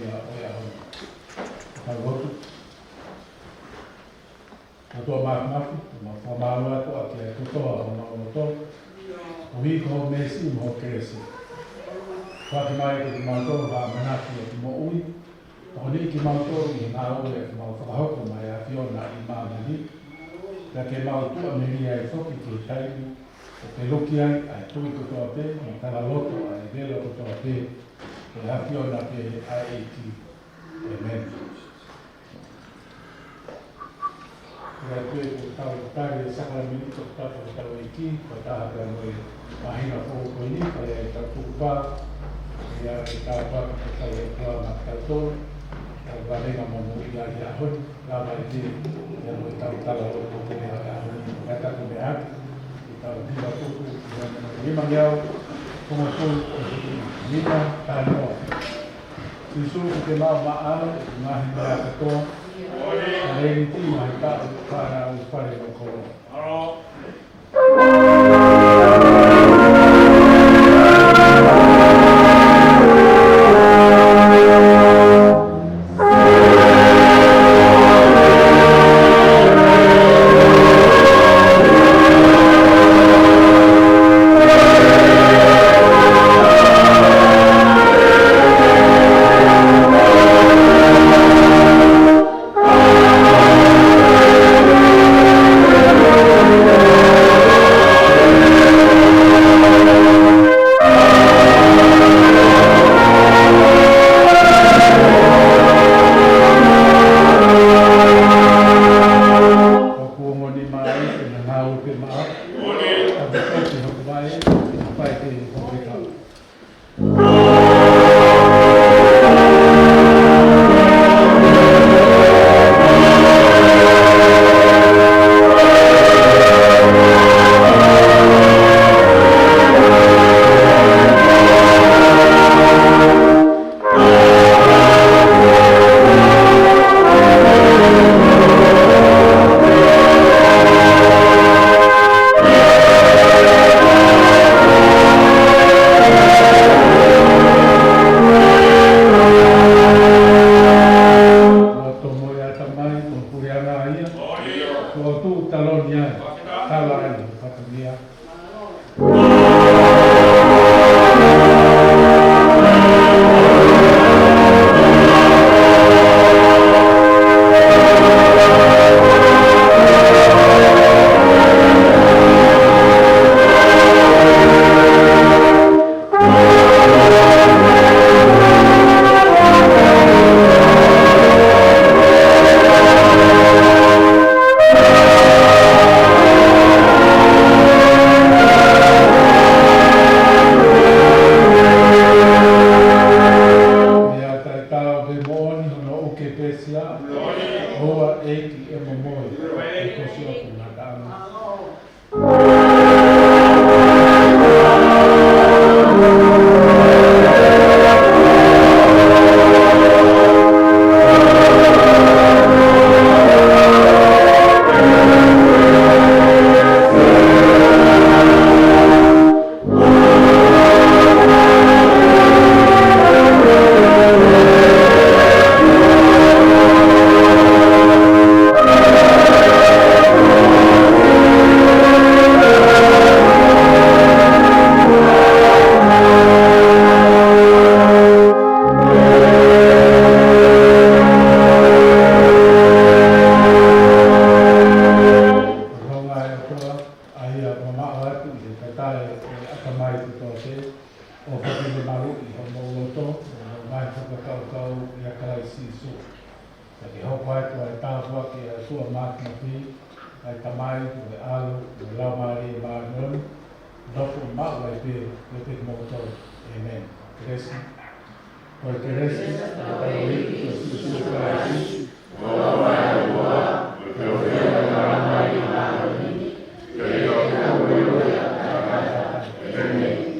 la voto. La tua mamma, ma fa male a tua che tutto a un moto. Vi con messi mo cresce. Fate mai che ti manco va menati e mo ui. Ogni che manco in aule ma fa hoko mai a fiona in mamma perché ma tu a me ai fuochi che sai e loki ai tui kotoa pe, ma tala loto ai vela kotoa pe, e hapi ona pe ai ti. Amen. Rea tue ko tau kutare e sakramenti ko tau tau e ki, ko taha ka noi mahina fōu ko ni, ka e tau kukupa, e a e tau waka ko tau e kua ma tautor, tau warenga momo i a hi ahon, lama e te, e a noi tau tala loto ko me a ahon, kata ko me haki, Viva tudo, lima miau, como foi, lima tano. Isu que lá maal, mais para to, a ele tinha mais para os pais do coro. au e a kalai siso. E ke hau pai tua e tāpua ke a sua mākina pi, ai tamai, o e alo, o e lau maari e maanonu, nofo mau ai pe, le te moto. Amen. Teresi. Oi Teresi, o taui, o susu kalai, o lau e ua, o te orea e rama i maanoni, ke o te orea a rata. Amen.